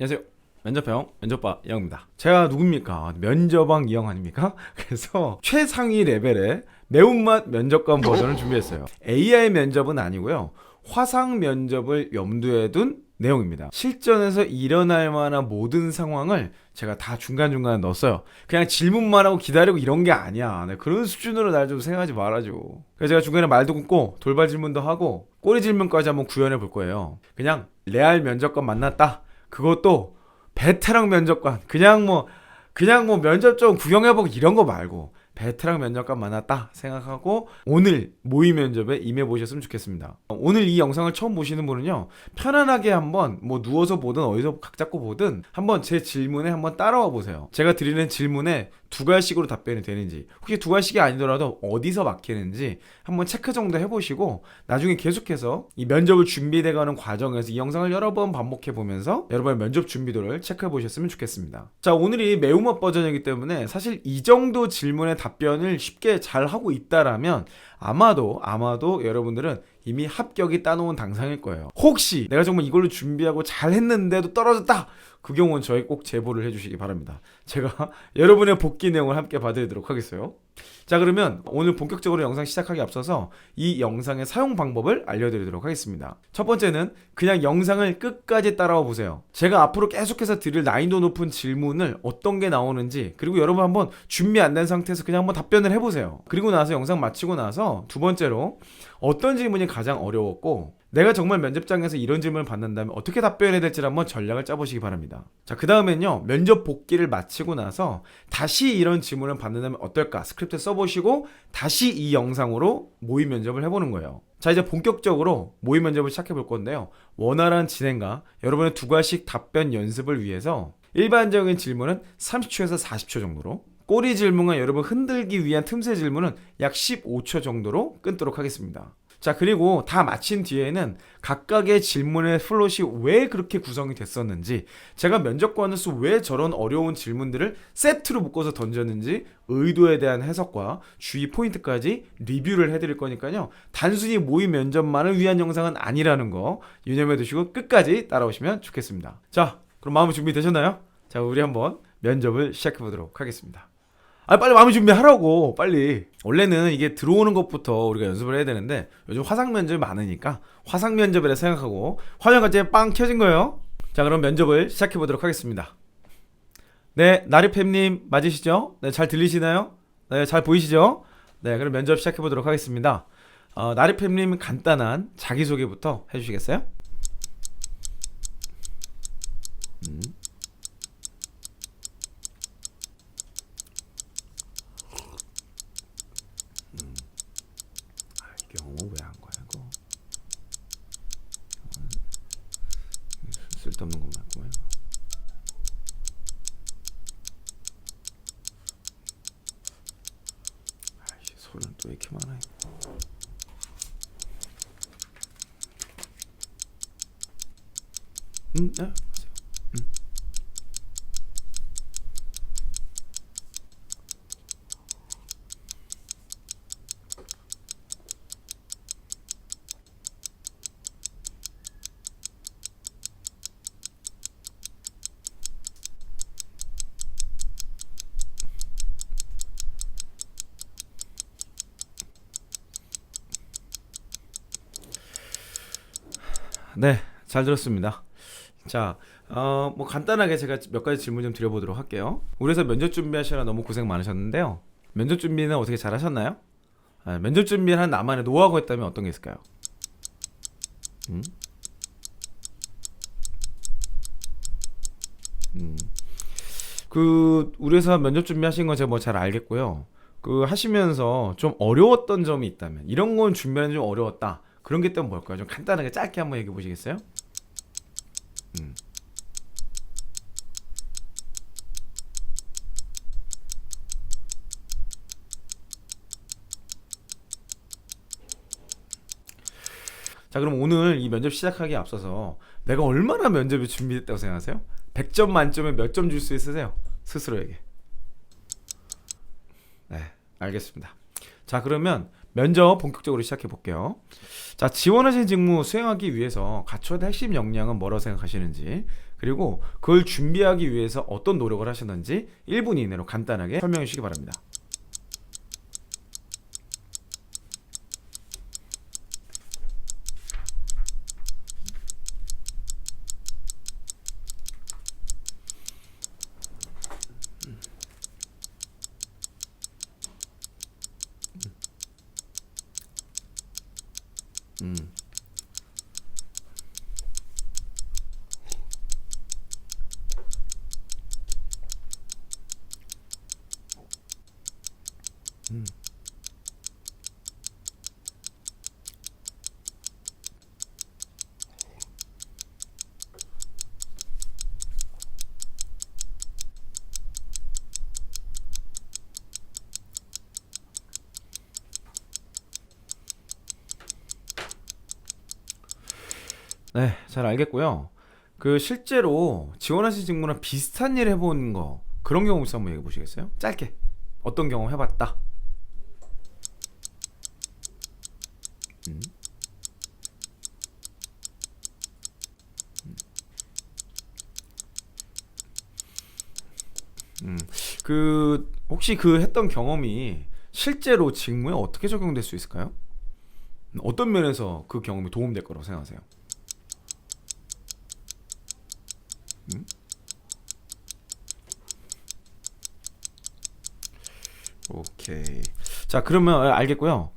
안녕하세요. 면접형 면접바 이영입니다. 제가 누굽니까? 면접왕 이영 아닙니까? 그래서 최상위 레벨의 매운맛 면접관 버전을 준비했어요. AI 면접은 아니고요. 화상 면접을 염두에 둔 내용입니다. 실전에서 일어날 만한 모든 상황을 제가 다 중간중간에 넣었어요. 그냥 질문만 하고 기다리고 이런 게 아니야. 네, 그런 수준으로 날 좀 생각하지 말아줘. 그래서 제가 중간에 말도 끊고 돌발 질문도 하고 꼬리 질문까지 한번 구현해 볼 거예요. 그냥 레알 면접관 만났다. 그것도 베테랑 면접관. 그냥 뭐 면접 좀 구경해보고 이런 거 말고 베테랑 면접관 만났다 생각하고 오늘 모의 면접에 임해 보셨으면 좋겠습니다. 오늘 이 영상을 처음 보시는 분은요, 편안하게 한번 뭐 누워서 보든 어디서 각 잡고 보든 한번 제 질문에 한번 따라와 보세요. 제가 드리는 질문에 두 갈식으로 답변이 되는지, 혹시 두 갈식이 아니더라도 어디서 막히는지 한번 체크 정도 해보시고 나중에 계속해서 이 면접을 준비돼가는 과정에서 이 영상을 여러 번 반복해 보면서 여러분의 면접 준비도를 체크해 보셨으면 좋겠습니다. 자, 오늘이 매운맛 버전이기 때문에 사실 이 정도 질문의 답변을 쉽게 잘 하고 있다라면 아마도 여러분들은 이미 합격이 따놓은 당상일 거예요. 혹시 내가 정말 이걸로 준비하고 잘 했는데도 떨어졌다! 그 경우는 저에게 꼭 제보를 해주시기 바랍니다. 제가 여러분의 복귀 내용을 함께 봐드리도록 하겠어요. 자, 그러면 오늘 본격적으로 영상 시작하기 앞서서 이 영상의 사용 방법을 알려드리도록 하겠습니다. 첫 번째는 그냥 영상을 끝까지 따라와 보세요. 제가 앞으로 계속해서 드릴 난이도 높은 질문을 어떤 게 나오는지, 그리고 여러분 한번 준비 안 된 상태에서 그냥 한번 답변을 해보세요. 그리고 나서 영상 마치고 나서 두 번째로 어떤 질문이 가장 어려웠고 내가 정말 면접장에서 이런 질문을 받는다면 어떻게 답변해야 될지 한번 전략을 짜보시기 바랍니다. 자, 그 다음엔요, 면접 복귀를 마치고 나서 다시 이런 질문을 받는다면 어떨까 스크립트 써보시고 다시 이 영상으로 모의 면접을 해보는 거예요. 자, 이제 본격적으로 모의 면접을 시작해 볼 건데요, 원활한 진행과 여러분의 두 가지 답변 연습을 위해서 일반적인 질문은 30초에서 40초 정도로, 꼬리 질문과 여러분 흔들기 위한 틈새 질문은 약 15초 정도로 끊도록 하겠습니다. 자, 그리고 다 마친 뒤에는 각각의 질문의 플롯이 왜 그렇게 구성이 됐었는지, 제가 면접관으로서 왜 저런 어려운 질문들을 세트로 묶어서 던졌는지 의도에 대한 해석과 주의 포인트까지 리뷰를 해드릴 거니까요, 단순히 모의 면접만을 위한 영상은 아니라는 거 유념해 두시고 끝까지 따라오시면 좋겠습니다. 자, 그럼 마음 준비되셨나요? 자, 우리 한번 면접을 시작해 보도록 하겠습니다. 빨리 마음의 준비하라고, 빨리. 원래는 이게 들어오는 것부터 우리가 연습을 해야 되는데 요즘 화상 면접이 많으니까 화상 면접이라 생각하고 화면 갑자기 빵 켜진 거예요. 자, 그럼 면접을 시작해 보도록 하겠습니다. 네, 나리팸님 맞으시죠? 네, 잘 들리시나요? 네, 잘 보이시죠? 네, 그럼 면접 시작해 보도록 하겠습니다. 나리팸님 간단한 자기소개부터 해주시겠어요? 영어 왜 한 거야 이거? 쓸데없는 것만 했구만. 아이씨, 소리는 또 왜 이렇게 많아 이거. 네, 하세요. 네, 잘 들었습니다. 자, 뭐 간단하게 제가 몇 가지 질문 좀 드려보도록 할게요. 우리 회사 면접 준비하시느라 너무 고생 많으셨는데요, 면접 준비는 어떻게 잘 하셨나요? 면접 준비를 한 나만의 노하우가 있다면 어떤 게 있을까요? 음? 우리 회사 면접 준비하신 거 제가 뭐 잘 알겠고요. 하시면서 좀 어려웠던 점이 있다면, 이런 건 준비하는 게 좀 어려웠다, 그런 게 또 뭘까요? 좀 간단하게 짧게 한번 얘기해 보시겠어요? 음. 자, 그럼 오늘 이 면접 시작하기에 앞서서 내가 얼마나 면접이 준비됐다고 생각하세요? 100점 만점에 몇 점 줄 수 있으세요? 스스로에게. 네, 알겠습니다. 자, 그러면 면접 본격적으로 시작해 볼게요. 자, 지원하신 직무 수행하기 위해서 갖춰야 될 핵심 역량은 뭐라고 생각하시는지, 그리고 그걸 준비하기 위해서 어떤 노력을 하셨는지 1분 이내로 간단하게 설명해 주시기 바랍니다. 음. 음. 네, 잘 알겠고요. 그 실제로 지원하신 직무랑 비슷한 일 해본 거 그런 경험 있어 한번 얘기해 보시겠어요? 짧게 어떤 경험 해봤다. 음. 음. 그 혹시 그 했던 경험이 실제로 직무에 어떻게 적용될 수 있을까요? 어떤 면에서 그 경험이 도움될 거라고 생각하세요? 음? 오케이. 자, 그러면 알겠고요.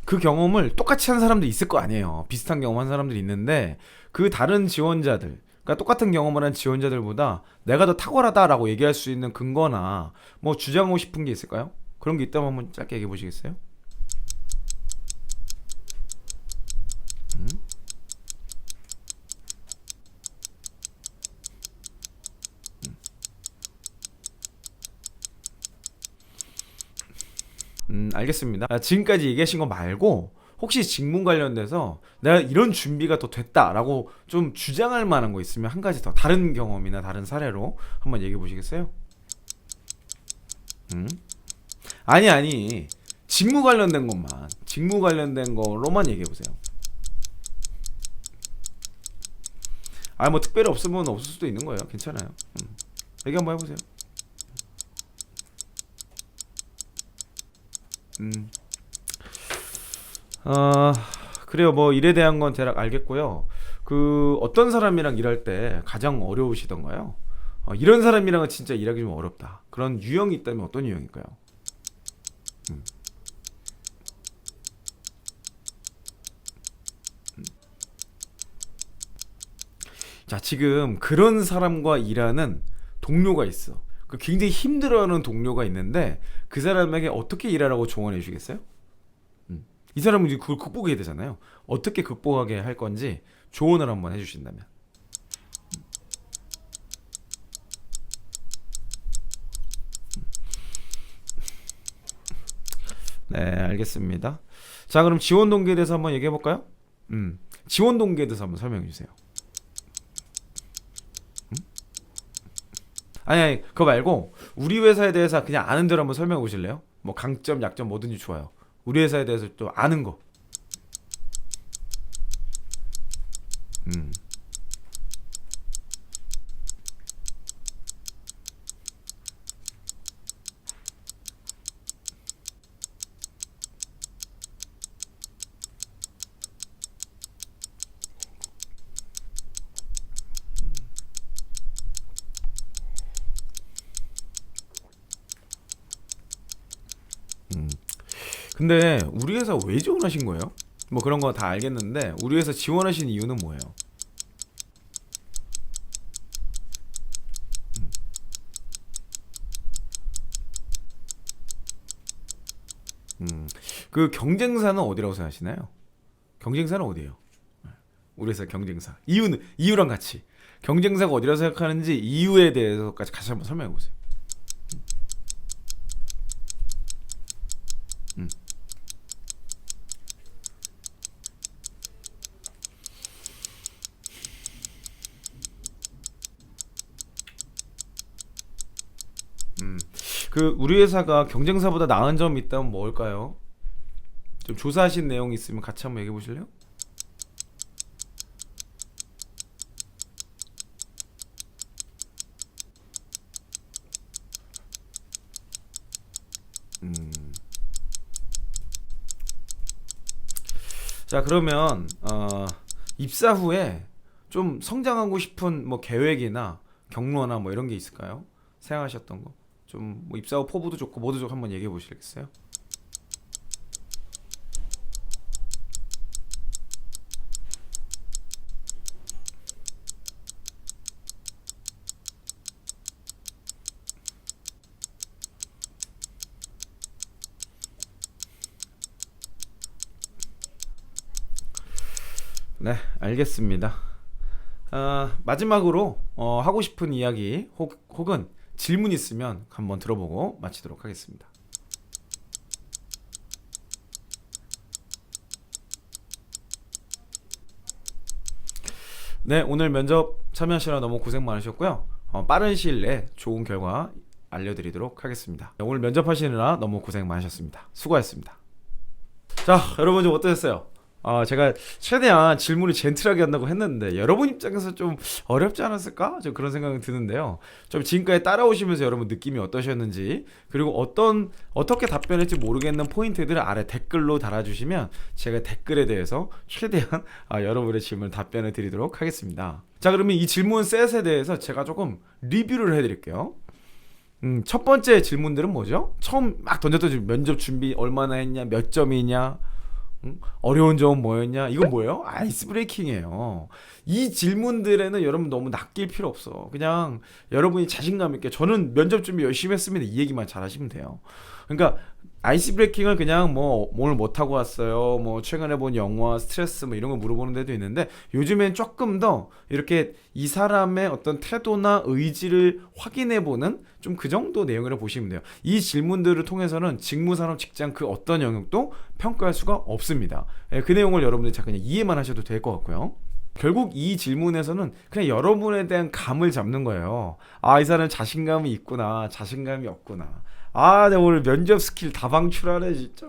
그 경험을 똑같이 한 사람도 있을 거 아니에요. 비슷한 경험 한 사람들이 있는데 그 다른 지원자들, 그러니까 똑같은 경험을 한 지원자들보다 내가 더 탁월하다라고 얘기할 수 있는 근거나 뭐 주장하고 싶은 게 있을까요? 그런 게 있다면 한번 짧게 얘기해 보시겠어요? 음? 알겠습니다. 지금까지 얘기하신 거 말고 혹시 직무 관련돼서 내가 이런 준비가 더 됐다라고 좀 주장할 만한 거 있으면 한 가지 더 다른 경험이나 다른 사례로 한번 얘기해 보시겠어요? 음? 아니 직무 관련된 거로만 얘기해 보세요. 아 뭐 특별히 없으면 없을 수도 있는 거예요. 괜찮아요. 얘기 한번 해보세요. 음. 아, 그래요. 뭐 일에 대한 건 대략 알겠고요. 그 어떤 사람이랑 일할 때 가장 어려우시던가요? 이런 사람이랑은 진짜 일하기 좀 어렵다. 그런 유형이 있다면 어떤 유형일까요? 음. 자, 지금 그런 사람과 일하는 동료가 있어. 그 굉장히 힘들어하는 동료가 있는데 그 사람에게 어떻게 일하라고 조언해 주시겠어요? 이 사람은 이제 그걸 극복해야 되잖아요. 어떻게 극복하게 할 건지 조언을 한번 해주신다면. 네, 알겠습니다. 자, 그럼 지원 동기에 대해서 한번 얘기해 볼까요? 지원 동기에 대해서 한번 설명해 주세요. 아니, 그거 말고 우리 회사에 대해서 그냥 아는 대로 한번 설명해 보실래요? 뭐 강점, 약점 뭐든지 좋아요. 우리 회사에 대해서 또 아는 거. 음, 음. 근데 우리 회사 왜 지원하신 거예요? 뭐 그런 거 다 알겠는데 우리 회사 지원하신 이유는 뭐예요? 음, 그 경쟁사는 어디라고 생각하시나요? 경쟁사는 어디예요? 우리 회사 경쟁사. 이유랑 같이 경쟁사가 어디라고 생각하는지 이유에 대해서까지 같이 한번 설명해 보세요. 음, 음. 그 우리 회사가 경쟁사보다 나은 점이 있다면 뭘까요? 좀 조사하신 내용이 있으면 같이 한번 얘기해 보실래요? 자, 그러면 입사 후에 좀 성장하고 싶은 뭐 계획이나 경로나 뭐 이런 게 있을까요? 생각하셨던 거. 좀 뭐 입사 후 포부도 좋고 뭐도 좋고 한번 얘기해 보시겠어요? 네, 알겠습니다. 마지막으로 하고 싶은 이야기 혹은 질문 있으면 한번 들어보고 마치도록 하겠습니다. 네, 오늘 면접 참여하시느라 너무 고생 많으셨고요. 빠른 시일 내에 좋은 결과 알려드리도록 하겠습니다. 오늘 면접하시느라 너무 고생 많으셨습니다. 수고하셨습니다. 자, 여러분 좀 어떠셨어요? 제가 최대한 질문을 젠틀하게 한다고 했는데 여러분 입장에서 좀 어렵지 않았을까? 좀 그런 생각이 드는데요. 좀 지금까지 따라오시면서 여러분 느낌이 어떠셨는지, 그리고 어떻게 답변할지 모르겠는 포인트들을 아래 댓글로 달아주시면 제가 댓글에 대해서 최대한 여러분의 질문 답변을 드리도록 하겠습니다. 자, 그러면 이 질문 셋에 대해서 제가 조금 리뷰를 해드릴게요. 첫 번째 질문들은 뭐죠? 처음 막 던졌던 면접 준비 얼마나 했냐, 몇 점이냐, 어려운 점은 뭐였냐? 이건 뭐예요? 아이스 브레이킹이에요. 이 질문들에는 여러분 너무 낚일 필요 없어. 그냥 여러분이 자신감 있게 저는 면접 준비 열심히 했습니다, 이 얘기만 잘 하시면 돼요. 그러니까 아이스 브레이킹을 그냥 뭐 오늘 못 하고 왔어요, 뭐 최근에 본 영화, 스트레스 뭐 이런 거 물어보는 데도 있는데, 요즘엔 조금 더 이렇게 이 사람의 어떤 태도나 의지를 확인해 보는 좀 그 정도 내용이라고 보시면 돼요. 이 질문들을 통해서는 직무, 산업, 직장 그 어떤 영역도 평가할 수가 없습니다. 그 내용을 여러분들이 그냥 이해만 하셔도 될 것 같고요. 결국 이 질문에서는 그냥 여러분에 대한 감을 잡는 거예요. 이 사람은 자신감이 있구나, 자신감이 없구나. 내가 오늘 면접 스킬 다 방출하네 진짜.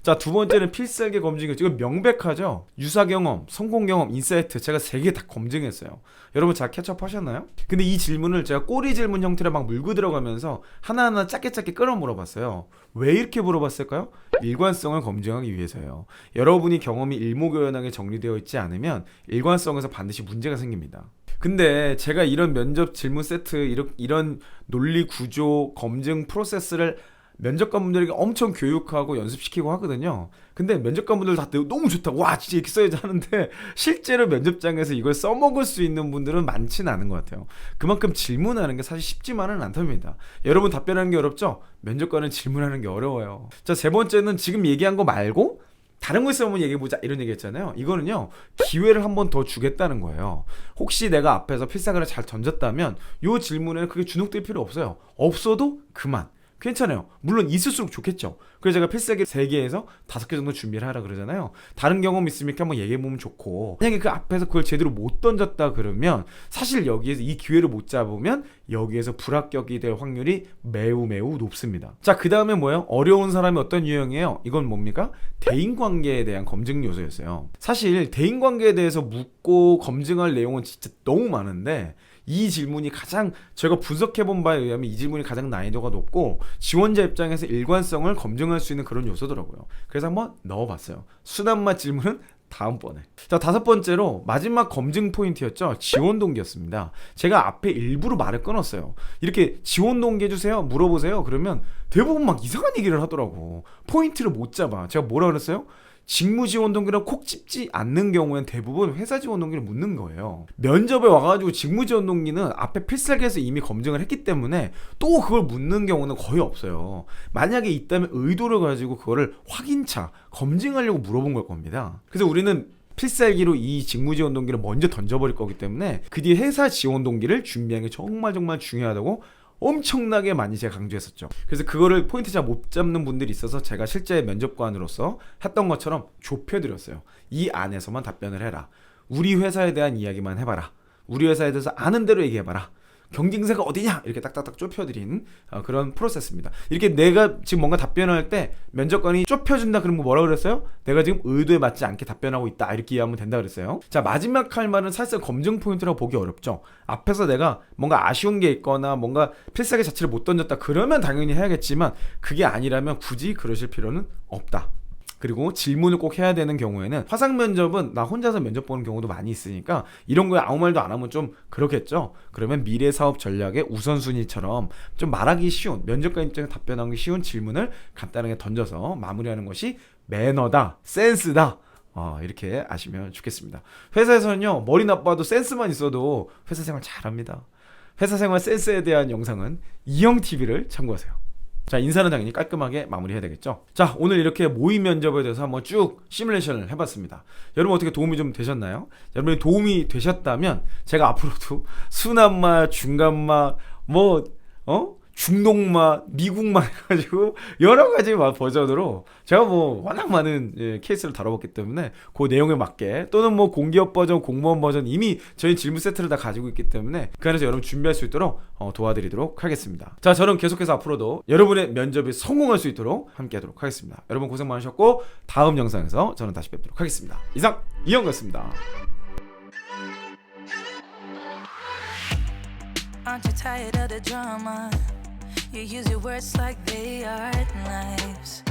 자, 두 번째는 필살기 검증이죠. 이거 명백하죠. 유사 경험, 성공 경험, 인사이트 제가 3개 다 검증했어요. 여러분 잘 캐치업 하셨나요? 근데 이 질문을 제가 꼬리 질문 형태로 막 물고 들어가면서 하나하나 짧게 끌어 물어봤어요. 왜 이렇게 물어봤을까요? 일관성을 검증하기 위해서요. 여러분이 경험이 일목요연하게 정리되어 있지 않으면 일관성에서 반드시 문제가 생깁니다. 근데 제가 이런 면접 질문 세트, 이런 논리 구조 검증 프로세스를 면접관분들에게 엄청 교육하고 연습시키고 하거든요. 근데 면접관분들 다 너무 좋다고, 와 진짜 이렇게 써야지 하는데 실제로 면접장에서 이걸 써먹을 수 있는 분들은 많지는 않은 것 같아요. 그만큼 질문하는 게 사실 쉽지만은 않답니다. 여러분 답변하는 게 어렵죠? 면접관은 질문하는 게 어려워요. 자, 세 번째는 지금 얘기한 거 말고 다른 거 있으면 한번 얘기해보자 이런 얘기 했잖아요. 이거는요, 기회를 한 번 더 주겠다는 거예요. 혹시 내가 앞에서 필사기를 잘 던졌다면 이 질문에는 그게 주눅들 필요 없어요. 없어도 그만. 괜찮아요. 물론 있을수록 좋겠죠. 그래서 제가 필살기 3개에서 5개 정도 준비를 하라 그러잖아요. 다른 경험 있으면 이렇게 한번 얘기해보면 좋고, 만약에 그 앞에서 그걸 제대로 못 던졌다 그러면 사실 여기에서 이 기회를 못 잡으면 여기에서 불합격이 될 확률이 매우 높습니다. 자, 그 다음에 뭐예요? 어려운 사람이 어떤 유형이에요? 이건 뭡니까? 대인관계에 대한 검증 요소였어요. 사실 대인관계에 대해서 묻고 검증할 내용은 진짜 너무 많은데, 이 질문이 가장 제가 분석해본 바에 의하면 이 질문이 가장 난이도가 높고 지원자 입장에서 일관성을 검증할 수 있는 그런 요소더라고요. 그래서 한번 넣어봤어요. 순한맛 질문은 다음번에. 자, 5번째로 마지막 검증 포인트였죠. 지원 동기였습니다. 제가 앞에 일부러 말을 끊었어요. 이렇게 지원 동기 해주세요, 물어보세요. 그러면 대부분 막 이상한 얘기를 하더라고. 포인트를 못 잡아. 제가 뭐라 그랬어요? 직무 지원 동기를 콕 집지 않는 경우엔 대부분 회사 지원 동기를 묻는 거예요. 면접에 와가지고 직무 지원 동기는 앞에 필살기에서 이미 검증을 했기 때문에 또 그걸 묻는 경우는 거의 없어요. 만약에 있다면 의도를 가지고 그거를 확인차 검증하려고 물어본 걸 겁니다. 그래서 우리는 필살기로 이 직무 지원 동기를 먼저 던져버릴 거기 때문에 그 뒤에 회사 지원 동기를 준비하는 게 정말 중요하다고 엄청나게 많이 제가 강조했었죠. 그래서 그거를 포인트 잘 못 잡는 분들이 있어서 제가 실제 면접관으로서 했던 것처럼 좁혀드렸어요. 이 안에서만 답변을 해라. 우리 회사에 대한 이야기만 해봐라. 우리 회사에 대해서 아는 대로 얘기해봐라. 경쟁사가 어디냐 이렇게 딱딱딱 좁혀드린 그런 프로세스입니다. 이렇게 내가 지금 뭔가 답변할 때 면접관이 좁혀준다 그러면 뭐라 그랬어요? 내가 지금 의도에 맞지 않게 답변하고 있다 이렇게 이해하면 된다 그랬어요. 자, 마지막 할 말은 사실상 검증 포인트라고 보기 어렵죠. 앞에서 내가 뭔가 아쉬운 게 있거나 뭔가 필살기 자체를 못 던졌다 그러면 당연히 해야겠지만 그게 아니라면 굳이 그러실 필요는 없다. 그리고 질문을 꼭 해야 되는 경우에는 화상 면접은 나 혼자서 면접 보는 경우도 많이 있으니까 이런 거에 아무 말도 안 하면 좀 그렇겠죠. 그러면 미래 사업 전략의 우선순위처럼 좀 말하기 쉬운, 면접관 입장에 답변하기 쉬운 질문을 간단하게 던져서 마무리하는 것이 매너다, 센스다. 이렇게 아시면 좋겠습니다. 회사에서는요, 머리 나빠도 센스만 있어도 회사 생활 잘합니다. 회사 생활 센스에 대한 영상은 이영TV를 참고하세요. 자, 인사는 당연히 깔끔하게 마무리해야 되겠죠. 자, 오늘 이렇게 모의 면접에 대해서 한번 쭉 시뮬레이션을 해봤습니다. 여러분 어떻게 도움이 좀 되셨나요? 여러분이 도움이 되셨다면 제가 앞으로도 순한맛, 중간맛, 중동맛, 미국맛 해가지고 여러 가지 버전으로 제가 워낙 많은 케이스를 다뤄봤기 때문에 그 내용에 맞게 또는 공기업 버전, 공무원 버전 이미 저희 질문 세트를 다 가지고 있기 때문에 그 안에서 여러분 준비할 수 있도록 도와드리도록 하겠습니다. 자, 저는 계속해서 앞으로도 여러분의 면접이 성공할 수 있도록 함께하도록 하겠습니다. 여러분 고생 많으셨고 다음 영상에서 저는 다시 뵙도록 하겠습니다. 이상 이영이었습니다. Aren't you tired of the drama? You use your words like they are knives.